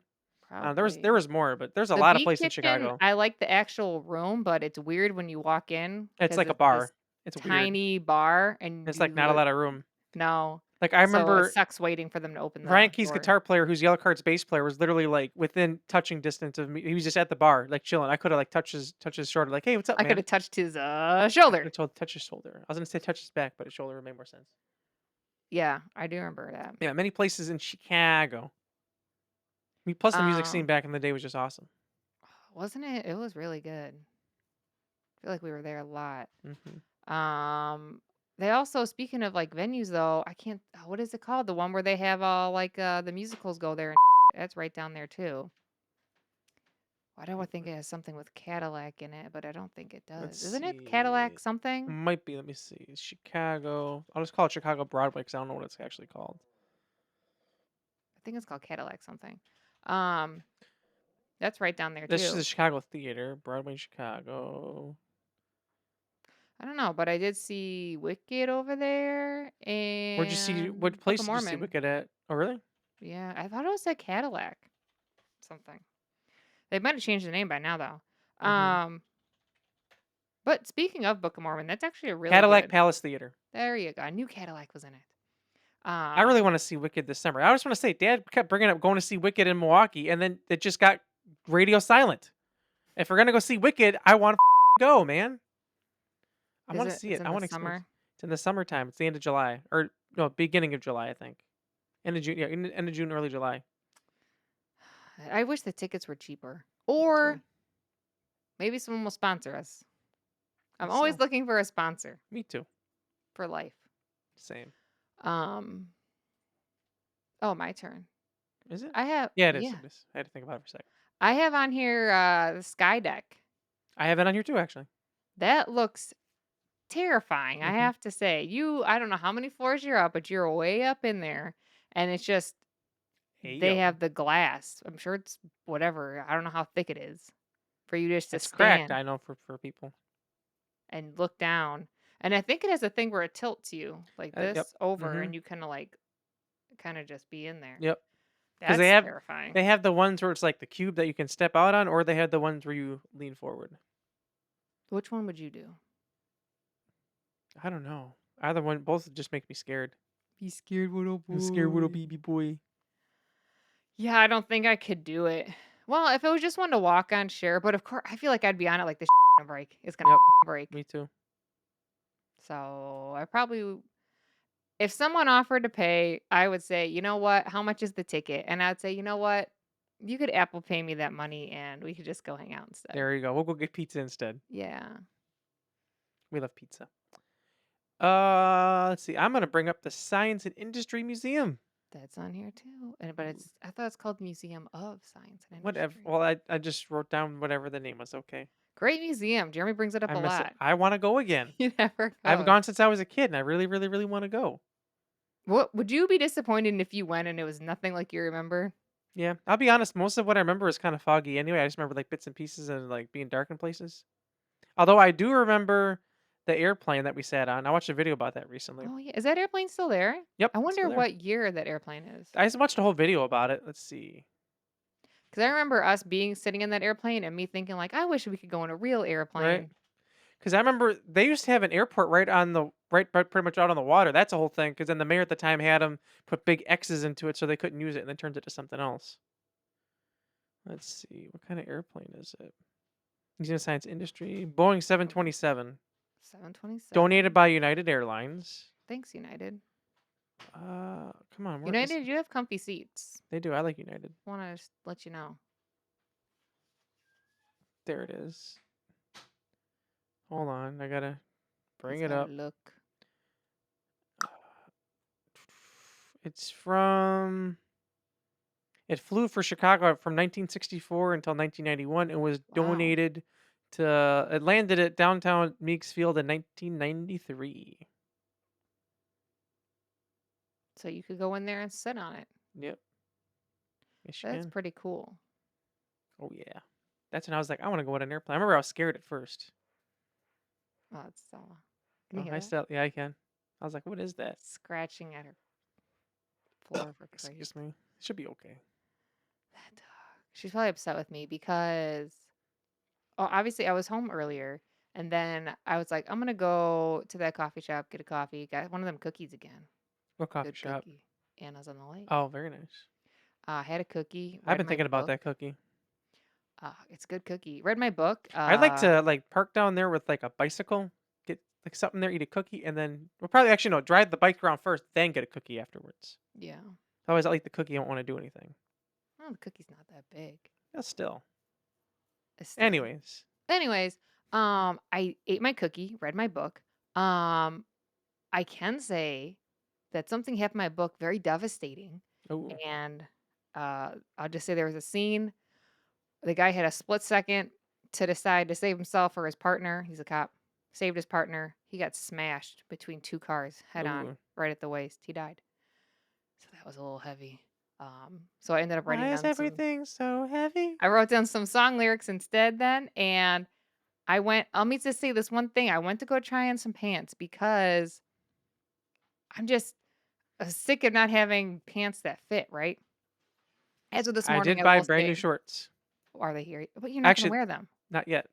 There Probably. was more, but there's a The lot of Beat places in Kitchen, Chicago. I like the actual room, but it's weird when you walk in It's because like a it's this bar. It's weird. tiny bar and It's you like not a look lot of room. no. Like I So it remember sucks waiting for them to open Ryan the Key's door. guitar player, who's Yellow Card's bass player, was literally like within touching distance of me. He was just at the bar, like chilling. I could have like touched his shoulder, like, "Hey, what's up, I could man?" have touched his I could shoulder. have told touch his shoulder. I was gonna say touch his back, but his shoulder would make more sense. Yeah, I do remember that. Yeah, many places in Chicago. I mean, plus the music scene Um, back in the day was just awesome. wasn't it? It was really good. I feel like we were there a lot. Hmm. They also, speaking of like venues though, I can't, what is it called? The one where they have all like the musicals go there and that's right down there too. Why do I think it has something with Cadillac in it, but I don't think it Let's does. Isn't it Cadillac see. something? Might be. Let me see. Chicago. I'll just call it Chicago Broadway because I don't know what it's actually called. I think it's called Cadillac something. Um, that's right down there This is the too. Chicago Theater, Broadway, Chicago. I don't know, but I did see Wicked over there Where'd you see? What and Book place of did you see Mormon. Wicked at? Oh, really? Yeah, I thought it was at Cadillac something. They might have changed the name by now though. Hmm. But speaking of Book of Mormon, that's actually a really Cadillac good. Palace Theater. There you go. I knew Cadillac was in it. I really Um, want to see Wicked this summer. I just want to say, Dad kept bringing up going to see Wicked in Milwaukee, and then it just got radio silent. If we're gonna go see Wicked, I want to go, man. I is want to it? see It's it. in I the want to experience. summer. It's in the summertime. It's the end of July, or no, beginning of July, I think. End of June. Yeah, end of June, early July. I wish the tickets were cheaper, Me too. or maybe someone will sponsor us. I'm Guess always so. looking for a sponsor Me too. for life. Same. Um, oh, my turn. Is it? I have, Yeah, it is. yeah, It is. I had to think about it for a second. I have on here the Sky Deck. I have it on here too, actually. That looks terrifying, I Mm-hmm. have to say. I don't know how many floors you're up, but you're way up in there, and it's just they Ayo. have the glass. I'm sure it's whatever. I don't know how thick it is for you just to It's cracked, stand I know, for people. and look down. And I think it has a thing where it tilts you like Yep. this over, Mm-hmm. and you kind of just be in there. Yep. Because That's terrifying. they have the ones where it's like the cube that you can step out on, or they have the ones where you lean forward. Which one would you do? I don't know. Either one, both just make me scared. Be scared, little I'm scared little boy. baby boy. Yeah, I don't think I could do it. Well, if it was just one to walk on, sure. But of course, I feel like I'd be on it like this gonna break. It's gonna Yep. break. Me too. So I probably, if someone offered to pay, I would say, you know what? How much is the ticket? And I'd say, you know what? You could Apple Pay me that money, and we could just go hang out instead. There you go. We'll go get pizza instead. Yeah, We love pizza. Let's see. I'm gonna bring up the Science and Industry Museum. that's on here too. But Ooh, I thought it's called Museum of Science and whatever. Industry. Well, I just wrote down whatever the name was. Okay. Great museum. Jeremy brings it up I a miss it. lot. I want to go again. He never I haven't goes. gone since I was a kid, and I really, really, really want to go. What would you be disappointed if you went and it was nothing like you remember? Yeah, I'll be honest. Most of what I remember is kind of foggy. Anyway, I just remember like bits and pieces and like being dark in places. Although I do remember the airplane that we sat on. I watched a video about that recently. Oh yeah, is that airplane still there? Yep, I it's still wonder there. what year that airplane is. I just watched a whole video about it. Let's see. Because I remember us being sitting in that airplane and me thinking like, I wish we could go in a real Right? airplane. Because I remember they used to have an airport right pretty much out on the water. That's a whole thing. Because then the mayor at the time had them put big X's into it so they couldn't use it, and then turned it to something else. Let's see. What kind of airplane is it? Museum of Science Industry. Boeing 727. 727. Donated by United Airlines. Thanks, United. Come on. Where is United, you have comfy seats. They do. I like United. Want to just let you know. There it is. Hold on. I gotta bring Let's it have up. a look. It's from. It flew for Chicago from 1964 until 1991 and was Wow. donated to. It landed at downtown Meeks Field in 1993. So you could go in there and sit on it. Yep. Yes, you That's can. pretty cool. Oh yeah. That's when I was like, I want to go on an airplane. I remember I was scared at first. Oh, it's Stella. Can you Oh, hear I that? still. Yeah, I can. I was like, what is that? Scratching at her floor of her crate. Excuse me. It should be okay. That dog. She's probably upset with me because, oh, obviously I was home earlier, and then I was like, I'm gonna go to that coffee shop, get a coffee, got one of them cookies again. What coffee Good shop? cookie. Anna's on the lake. Oh, very nice. Had a cookie. I've Read been my thinking about book. that cookie. It's a good cookie. Read my book. I'd like to like park down there with like a bicycle, get like something there, eat a cookie, and then we'll probably actually no drive the bike around first, then get a cookie afterwards. Yeah. Otherwise, I'll eat the cookie. I don't want to do anything. Oh, the cookie's not that big. Yeah, still. It's still- Anyways, I ate my cookie, read my book. I can say that something happened in my book very devastating. oh, And I'll just say there was a scene. The guy had a split second to decide to save himself or his partner. He's a cop. Saved his partner. He got smashed between two cars head on, Ooh. right at the waist. He died. So that was a little heavy. So I ended up writing Why is down everything so heavy? I wrote down some song lyrics instead then, and I'll me just say this one thing. I went to go try on some pants because I'm just sick of not having pants that fit, right? As of this I morning, did I buy will brand new say, shorts. are they here? But you're not going to Actually, wear them. not yet.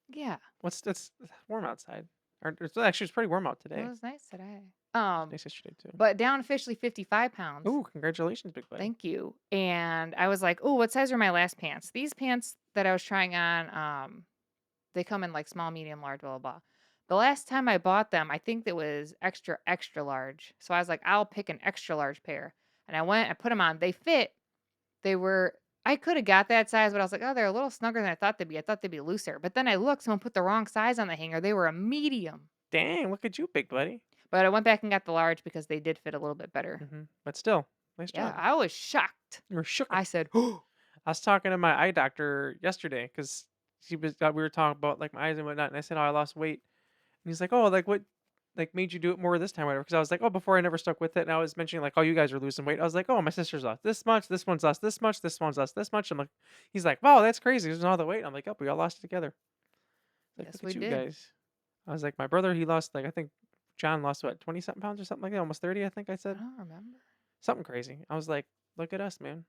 Yeah. It's warm outside. It's pretty warm out today. It was nice today. It's nice yesterday too. But down officially 55 pounds. Oh, congratulations, big buddy. Thank you. And I was like, oh, what size are my last pants? These pants that I was trying on, they come in like small, medium, large, blah, blah, blah. The last time I bought them, I think it was extra, extra large. So I was like, I'll pick an extra large pair. And I put them on. They fit. I could have got that size, but I was like, oh, they're a little snugger than I thought they'd be. I thought they'd be looser. But then I looked, someone put the wrong size on the hanger. They were a medium. Dang, look at you, big buddy. But I went back and got the large because they did fit a little bit better. But still, nice Yeah, job. I was shocked. You were shook. I said, I was talking to my eye doctor yesterday because we were talking about like my eyes and whatnot, and I said, "Oh, I lost weight," and he's like, "Oh, like what, like made you do it more this time, or whatever?" Because I was like, "Oh, before I never stuck with it," and I was mentioning like, "Oh, you guys are losing weight." I was like, "Oh, my sister's lost this much, this one's lost this much, this one's lost this much." I'm like, he's like, "Wow, that's crazy. Losing all the weight." I'm like, "Oh, we all lost it together." Like, yes, look we at you did. guys. I was like, my brother, he lost like I think John lost what 20 something pounds or something like that, almost 30, I think I I said don't remember. something crazy. I was like, look at us, man.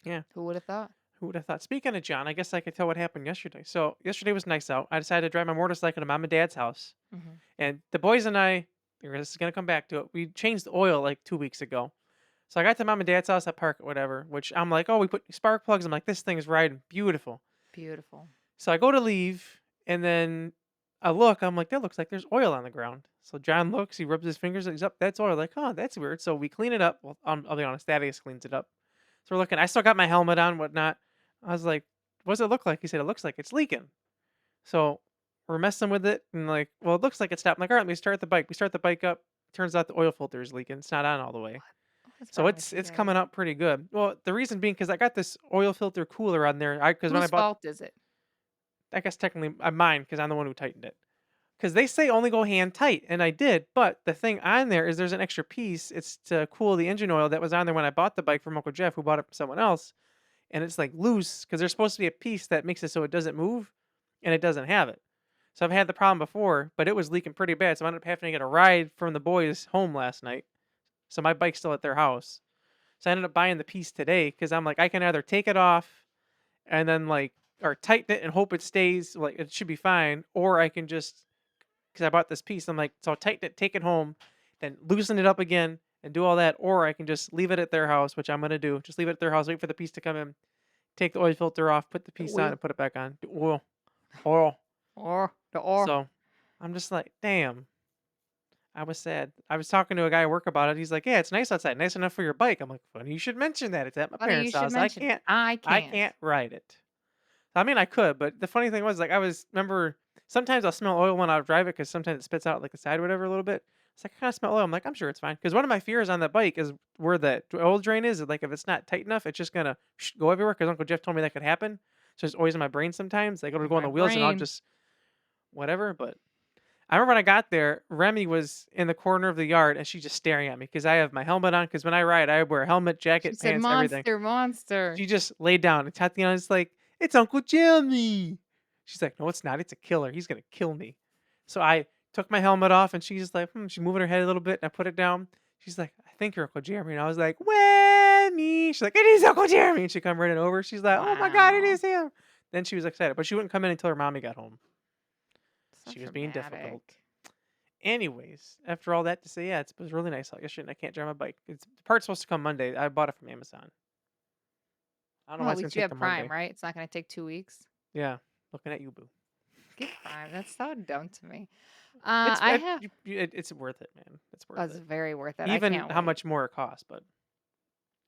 Yeah. Who would have thought? Who would have thought? Speaking of John, I guess I could tell what happened yesterday. So yesterday was nice out. I decided to drive my motorcycle to mom and dad's house, Hmm. and the boys and I. This is gonna come back to it. We changed the oil like 2 weeks ago. So I got to mom and dad's house at park or whatever, which I'm like, oh, we put spark plugs. I'm like, this thing is riding beautiful. Beautiful. So I go to leave, and then I look. I'm like, that looks like there's oil on the ground. So John looks. He rubs his fingers. He's up. That's oil. Like, oh, that's weird. So we clean it up. Well, I'll be honest. Thaddeus cleans it up. So we're looking. I still got my helmet on, whatnot. I was like, what does it look like? He said, it looks like it's leaking. So we're messing with it, and like, well, it looks like it stopped. I'm like, all right, let me start the bike. We start the bike up. Turns out the oil filter is leaking. It's not on all the way. What's So wrong with it's you it's guys? coming up pretty good. Well, the reason being because I got this oil filter cooler on there. Because when I Whose bought, fault is it? I guess technically mine, because I'm the one who tightened it. Because they say only go hand tight, and I did. But the thing on there is there's an extra piece. It's to cool the engine oil that was on there when I bought the bike from Uncle Jeff, who bought it from someone else. And it's like loose because there's supposed to be a piece that makes it so it doesn't move, and it doesn't have it. So I've had the problem before, but it was leaking pretty bad. So I ended up having to get a ride from the boys home last night. So my bike's still at their house. So I ended up buying the piece today because I'm like, I can either take it off and then like, or tighten it and hope it stays, like it should be fine, or I can just, because I bought this piece, I'm like, so I'll tighten it, take it home, then loosen it up again and do all that, or I can just leave it at their house, which I'm gonna do. Just leave it at their house, wait for the piece to come in, take the oil filter off, put the The piece on, oil. and put it back on. Oil, oil. Or the or. So I'm just like, damn. I was sad. I was talking to a guy at work about it. He's like, "Yeah, it's nice outside, nice enough for your bike." I'm like, "Funny you should mention that. It's at my Funny you parents' should house. I mention it. can't, I I can't. can't ride it." I mean, I could, but the funny thing was, like, I was remember sometimes I'll smell oil when I drive it because sometimes it spits out like the side or whatever a little bit. It's like I kind of smell oil. I'm like, I'm sure it's fine because one of my fears on that bike is where the oil drain is. Like, if it's not tight enough, it's just gonna go everywhere. Because Uncle Jeff told me that could happen. So it's always in my brain sometimes. Like, it'll go on My the wheels and I'll brain. just whatever. But I remember when I got there, Remy was in the corner of the yard and she's just staring at me because I have my helmet on. Because when I ride, I wear helmet, She jacket, said, pants, everything. monster, monster. She just laid down, and Tatiana's like, "It's Uncle Jimmy." She's like, "No, it's not. It's a killer. He's gonna kill me." So I took my helmet off, and she's like, She's moving her head a little bit, and I put it down. She's like, "I think you're Uncle Jeremy," and I was like, "Whammy!" She's like, "It is Uncle Jeremy," and she come running over. She's like, "Oh my God, it Wow. is him!" Then she was excited, but she wouldn't come in until her mommy got home. So She was being difficult. dramatic. Anyways, after all that to say, yeah, it was really nice out yesterday, and I can't drive my bike. The part's supposed to come Monday. I bought it from Amazon. I don't know Well, why at it's gonna least you take to have Prime, Monday. right? It's not going to take 2 weeks. Yeah, looking at you, boo. Get Prime. That's so dumb to me. It's I have. it's worth it, man. It's worth That's it. very worth it. I Even can't how wait. much more it costs, but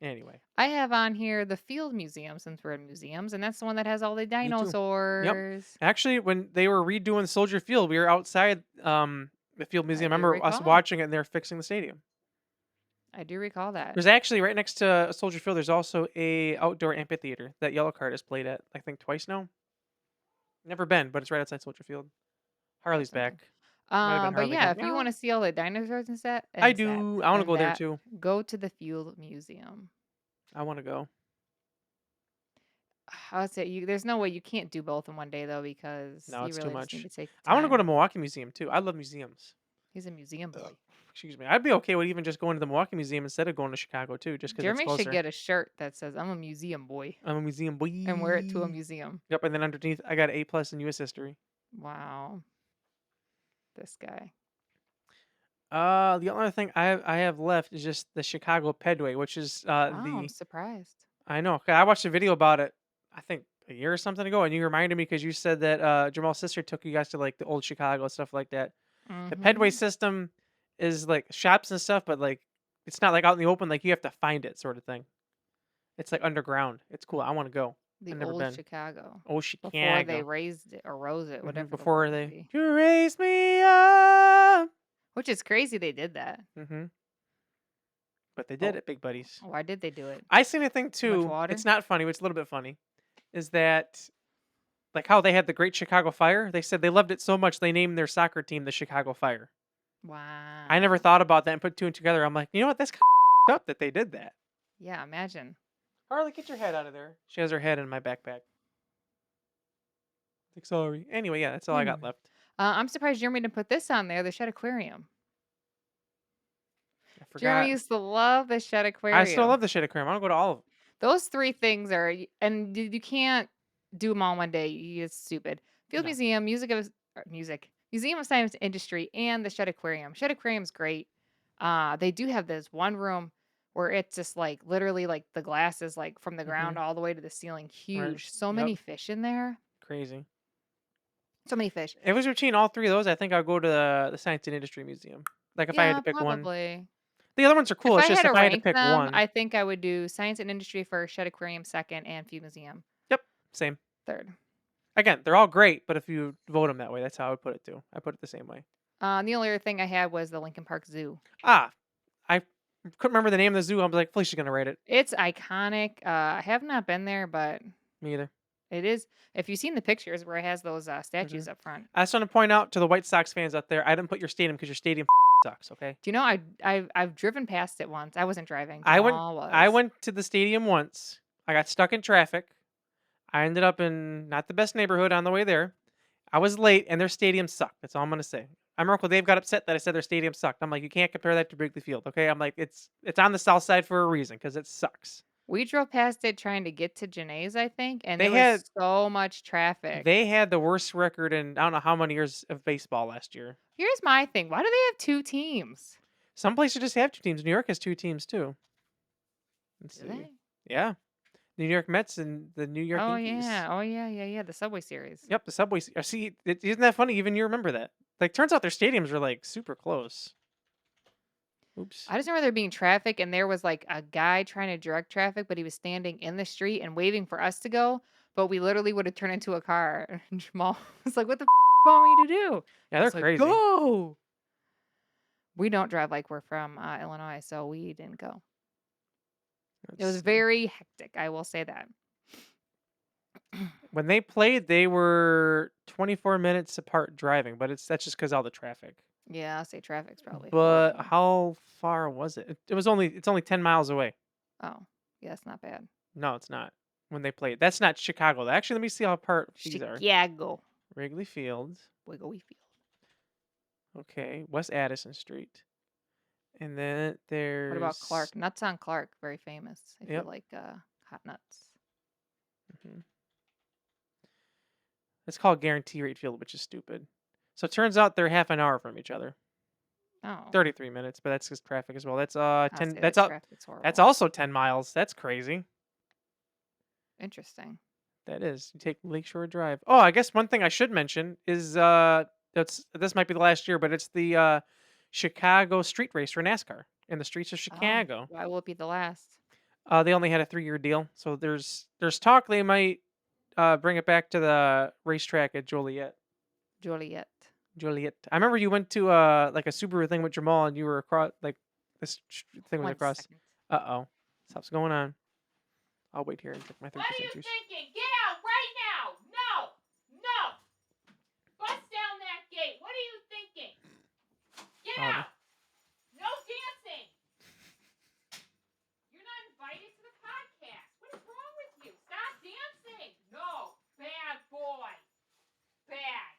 anyway. I have on here the Field Museum since we're in museums, and that's the one that has all the Me too. Yep. dinosaurs. Actually, when they were redoing Soldier Field, we were outside the Field I Museum. I do remember us recall. watching it and they were fixing the stadium. I do recall that. There's actually right next to Soldier Field, there's also a outdoor amphitheater that Yellow Card has played at, I think twice now. Never been, but it's right outside Soldier Field. Harley's That's something. back. Might have been But Harley yeah, going, if you yeah. want to see all the dinosaurs and set I and set do. I want to and go there that, too. go to the Field Museum. I want to go. I would say there's no way you can't do both in one day though because No, you it's too really just need much. to take the I want to go time. to Milwaukee Museum too. I love museums. He's a museum boy. Excuse me. I'd be okay with even just going to the Milwaukee Museum instead of going to Chicago too, just because it's Jeremy should closer. get a shirt that says "I'm a museum boy" I'm a museum and wear it to a boy. museum. Yep, and then underneath I got an A+ in U.S. history. Wow, this guy. The only other thing I have left is just the Chicago Pedway, which is Wow, I'm surprised. I know 'cause I watched a video about it. I think a year or something ago, and you reminded me because you said that Jamal's sister took you guys to like the old Chicago stuff like that. The Pedway Mm-hmm. system is like shops and stuff, but like it's not like out in the open. Like you have to find it, sort of thing. It's like underground. It's cool. I want to go. The I've never old been. Chicago Oh, before they Chicago. raised it or rose it, whatever the Before word would they be. you raise me up. Which is crazy they did that. Mm-hmm. But they did Oh, it, big buddies. why did they do it? I seen a thing Too much too. water? It's not funny, but it's a little bit funny. Is that like how they had the Great Chicago Fire? They said they loved it so much they named their soccer team the Chicago Fire. I never Wow. thought about that and put two and together. I'm like, you know what? That's up that they did that. Yeah, imagine. Harley, get your head out of there. She has her head in my backpack. Like, sorry. Anyway, yeah, that's all I got Anyway. left. I'm surprised Jeremy didn't put this on there, the Shed Aquarium. I forgot. Jeremy used to love the Shed I Aquarium. still love the shit aquarium. I want to go to all of them. Those 3 things are and you can't do them all in one day. It's stupid. Field No. Museum, Museum of Science and Industry, and the Shed Aquarium. Shed Aquarium's great. They do have this one room where it's just like literally like the glass is like from the ground all the way to the ceiling. Right. Huge. So Yep. many fish in there. Crazy. So many fish. If it was between all three of those, I think I'll go to the Science and Industry Museum. Like if I had to Yeah, pick one. probably. The other ones are cool. If It's I just had to if I had to rank pick them, one. I think I would do Science and Industry first, Shed Aquarium second, and Field Museum Yep. Same. third. Again, they're all great, but if you vote them that way, that's how I would put it too. I put it the same way. The only other thing I had was the Lincoln Park Zoo. I couldn't remember the name of the zoo. I was like, Felicia's gonna rate it. It's iconic. I have not been there, but Me either. it is. If you've seen the pictures where it has those statues up front. I just want to point out to the White Sox fans out there, I didn't put your stadium because your stadium sucks. Okay. Do you know I've driven past it once. I wasn't driving. I Jamal went to the stadium once. I got stuck in traffic. I ended up in not the best neighborhood on the way there. I was late, and their stadium sucked. That's all I'm gonna say. I remember Uncle Dave got upset that I said their stadium sucked. I'm like, you can't compare that to Wrigley Field, okay? I'm like, it's on the south side for a reason because it sucks. We drove past it trying to get to Janae's, I think, and They there had was so much traffic. they had the worst record in I don't know how many years of baseball last year. Here's my thing. Why do they have 2 teams? Some places just have two teams. New York has two teams too. Let's Do see. they? Yeah, the New York Mets and the New York Oh Yankees. yeah. Oh yeah. The Subway Series. Yep, the Subway. See, isn't that funny? Even you remember that. Like, turns out their stadiums are like super close. Oops. I just remember there being traffic, and there was like a guy trying to direct traffic, but he was standing in the street and waving for us to go. But we literally would have turned into a car. And Jamal was like, "What the want me to do?" Yeah, they're It's like, crazy. go. We don't drive like we're from Illinois, so we didn't go. It was Let's see. very hectic. I will say that. When they played, they were 24 minutes apart driving, but that's just because all the traffic. Yeah, I'll say traffic's probably But horrible. how far was it? It's only 10 miles away. Oh, yeah, that's not bad. No, it's not. When they played, that's not Chicago. Actually, let me see how apart these are. Chicago. Wrigley Field. Wiggly Field. Okay, West Addison Street. And then there's What about Clark? Nuts on Clark, very famous. If Yep. you like hot nuts. Mhm. It's called Guarantee Rate Field, which is stupid. So it turns out they're half an hour from each other. Oh, 33 minutes, but that's just traffic as well. That's I'll 10 say that's that up traffic's horrible. that's also 10 miles. That's crazy. Interesting. That is. You take Lakeshore Drive. Oh, I guess one thing I should mention is this might be the last year, but it's the Chicago street race for NASCAR in the streets of Oh, Chicago. why will it be the last? They only had a 3-year deal, so there's talk they might bring it back to the racetrack at Joliet. Joliet. I remember you went to like a Subaru thing with Jamal, and you were across like this thing was One across. second. Uh-oh, stuff's going on. I'll wait here and take my 30% What are you juice. thinking? Get out right now! No! Bust down that gate. What are you thinking? Get out! No dancing! You're not invited to the podcast. What is wrong with you? Stop dancing! No! Bad boy! Bad!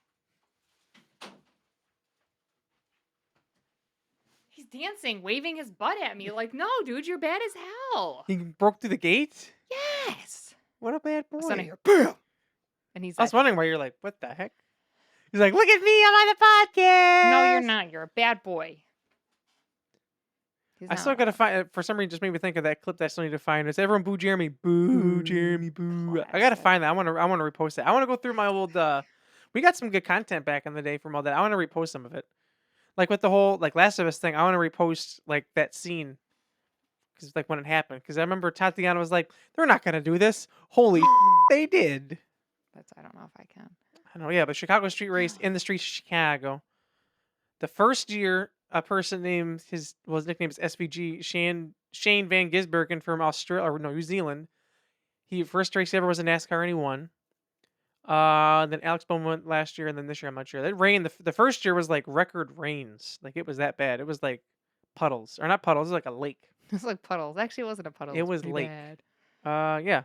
He's dancing, waving his butt at me like, no, dude, you're bad as hell. He broke through the gate. Yes. What a bad boy! Son of your bam. And he's I was like, wondering why you're like, what the heck? He's like, look at me, I'm on the podcast. no, you're not. You're a bad boy. He's I not still a gotta bad find. For some reason, just made me think of that clip that I still need to find. It's everyone boo Jeremy, boo Jeremy, boo. I gotta Classic. find that. I want to repost that. I want to go through my old. We got some good content back in the day from all that. I want to repost some of it, like with the whole like Last of Us thing. I want to repost like that scene, because like when it happened. Because I remember Tatiana was like, "They're not gonna do this." Holy, they did. I don't know if I can. I know, yeah, but Chicago street race in the streets of Chicago. The first year a person named his nickname is SVG Shane Van Gisbergen from Australia or no New Zealand. He first race he ever was in NASCAR and he won. Then Alex Bowman went last year, and then this year I'm not sure. That rain, the first year was like record rains, like it was that bad. It was like puddles, or not puddles, it was like a lake. It's like puddles. Actually, it wasn't a puddle. It It was was pretty lake. bad. Yeah,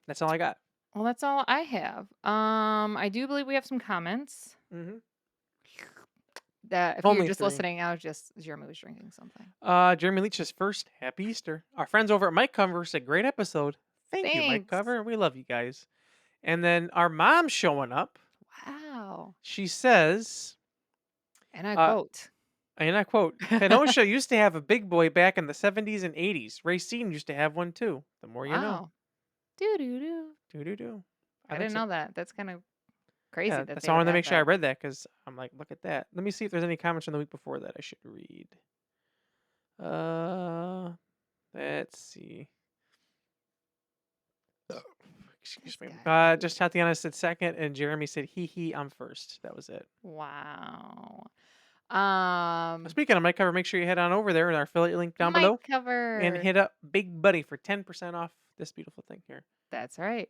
that's all I got. Well, that's all I have. I do believe we have some comments. Mm-hmm. That if you're Only just 3. listening, Jeremy was drinking something. Jeremy Leach's first Happy Easter. Our friends over at Mike Cover said, great episode. Thank you, Mike Thanks. Cover. We love you guys. And then our mom showing up. Wow. She says, And I uh, quote. and I quote, Kenosha used to have a big boy back in the 70s and 80s. Racine used to have one too. The more you know. Wow. Do do do. Do do do. I didn't know that. That's kind of crazy Yeah, that that's they why I would wanted to have make sure I that. read that because I'm like, look at that. Let me see if there's any comments from the week before that I should read. Let's see. Excuse This me. guy. Just Tatiana said second, and Jeremy said hee, I'm first. That was it. Wow. Speaking of Mike Cover, make sure you head on over there in our affiliate link down Mic below and cover. hit up Big Buddy for 10% off this beautiful thing here. That's right.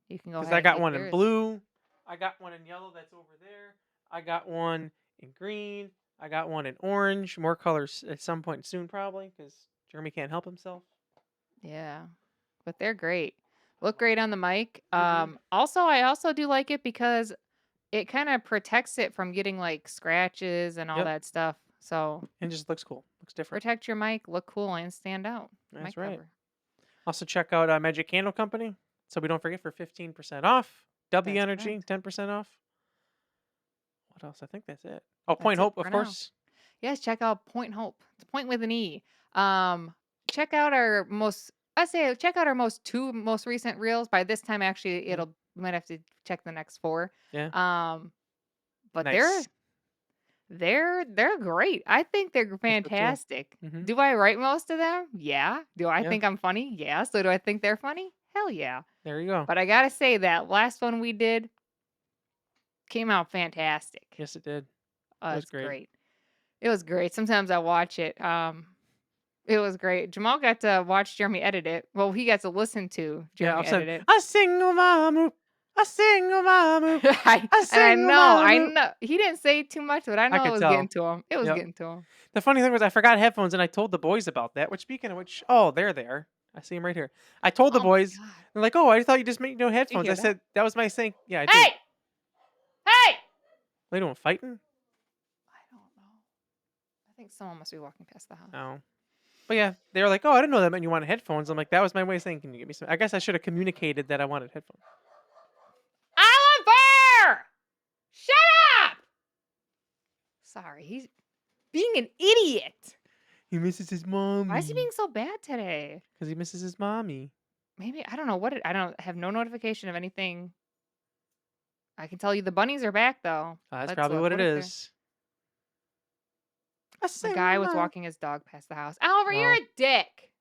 You can go Because ahead I got and one get in yours. blue. I got one in yellow that's over there. I got one in green. I got one in orange. More colors at some point soon, probably, because Jeremy can't help himself. Yeah. But they're great. Look great on the mic. Mhm. Also, I also do like it because it kind of protects it from getting like scratches and all Yep. that stuff. So And just looks cool. Looks different. protect your mic, look cool, and stand out. That's Mic right. cover. Also, check out Magic Candle Company. So we don't forget for 15% off. W That's Energy, correct. 10% off. What else? I think that's it. Oh, That's Point it Hope, for of now. course. Yes, check out Pointe Hope. It's Point with an E. Check out our check out our two most recent reels. By this time, actually, Mhm. we might have to check the next 4. Yeah. But Nice. they're great. I think they're So too. fantastic. Mhm. Do I write most of them? Yeah. Do I Yeah. think I'm funny? Yeah. So do I think they're funny? Hell yeah. There you go. But I gotta say that last one we did came out fantastic. Yes, it did. It was It's great. great. It was great. Sometimes I watch it. It was great. Jamal got to watch Jeremy edit it. Well, he got to listen to Yeah, Jeremy all of a sudden, edit a single mamu, a single mamu, it. a And I single I mamu. know he didn't say too much, but I I know it could was tell. getting to him. It was Yep. getting to him. The funny thing was I forgot headphones and I told the boys about that. Which speaking of which, oh, they're there. I see them right here. I told the Oh my boys. god. They're like, "Oh, I thought you just made no Did you headphones." hear I that? said that was my saying. Yeah, I did. Hey! Hey! They doing fighting? I don't know. I think someone must be walking past the house. No. But yeah, they were like, "Oh, I didn't know that meant you wanted headphones." I'm like, "That was my way of saying, can you get me some?" I guess I should have communicated that I wanted headphones. Oliver! Shut up! Sorry, he's being an idiot. He misses his mommy. Why is he being so bad today? Because he misses his mommy. Maybe I don't know what I don't have no notification of anything. I can tell you the bunnies are back though. That's Let's probably look. what it What there? is. The guy was walking his dog past the house. Oliver, you're Oh, a dick.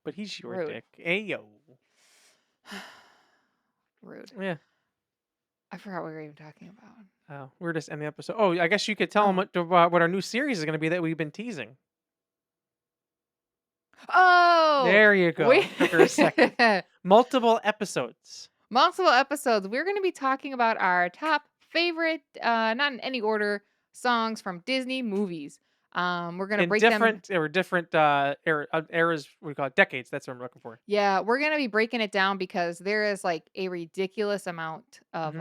but he's your Rude. dick. Ayo. Rude. Yeah. I forgot what we were even talking about. Oh, we're just ending the episode. Oh, I guess you could tell them what our new series is going to be that we've been teasing. Oh, There you go. Took her a second. Multiple episodes. Multiple episodes. We're going to be talking about our top favorite, not in any order, songs from Disney movies. We're going to break them. Different eras. What do you call it? Decades. That's what I'm looking for. Yeah, we're going to be breaking it down because there is like a ridiculous amount of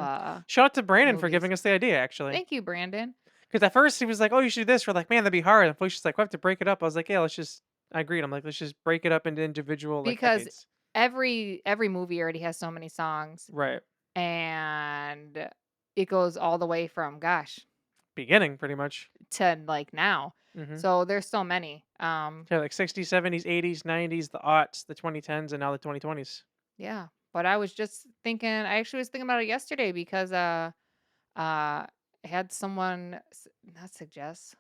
Shout out to Brandon for movies. giving us the idea, actually. Thank you, Brandon. Because at first he was like, "Oh, you should do this." We're like, "Man, that'd be hard." And Felicia's like, "We have to break it up." I was like, "Yeah, let's just." I agreed. I'm like, "Let's just break it up into individual Because decades." every movie already has so many songs, Right. and it goes all the way from Beginning, pretty much. to like now. Mm-hmm. So there's so many. Yeah, like 60s, 70s, 80s, 90s, the aughts, the 2010s, and now the 2020s. Yeah, but I was just thinking. I actually was thinking about it yesterday because I had someone not suggest,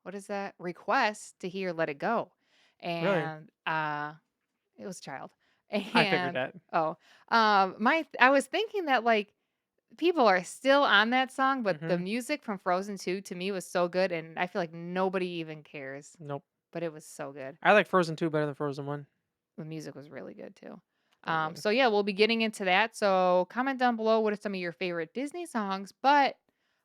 what is that, request to hear "Let It Go," Really? and it was a child. I figured And that. I was thinking that like people are still on that song, but the Mm-hmm. music from Frozen 2 to me was so good, and I feel like nobody even cares, Nope. but it was so good. I like Frozen 2 better than Frozen 1. The music was really good too. Very good. So yeah, we'll be getting into that. So comment down below what are some of your favorite Disney songs, but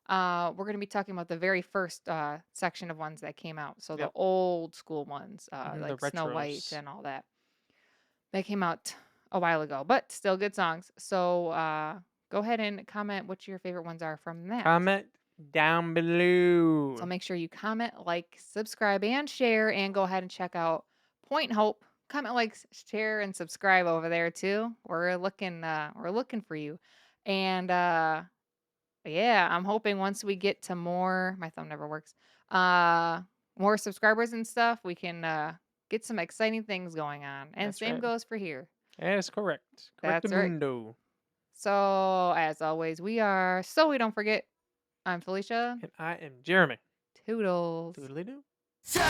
we're going to be talking about the very first section of ones that came out. So the Yep. old school ones, The like Snow White retros. and all that. That came out a while ago, but still good songs. So go ahead and comment what your favorite ones are from that. Comment down below. So make sure you comment, like, subscribe, and share, and go ahead and check out Point Hope. Comment, like, share, and subscribe over there too. We're looking for you. And yeah, I'm hoping once we get to more, my thumb never works. More subscribers and stuff, we can get some exciting things going on. And That's same right. goes for here. That is correct. That's right. Correctamundo. So as always, we are so we don't forget. I'm Felicia. And I am Jeremy. Toodles. Toodly doo. So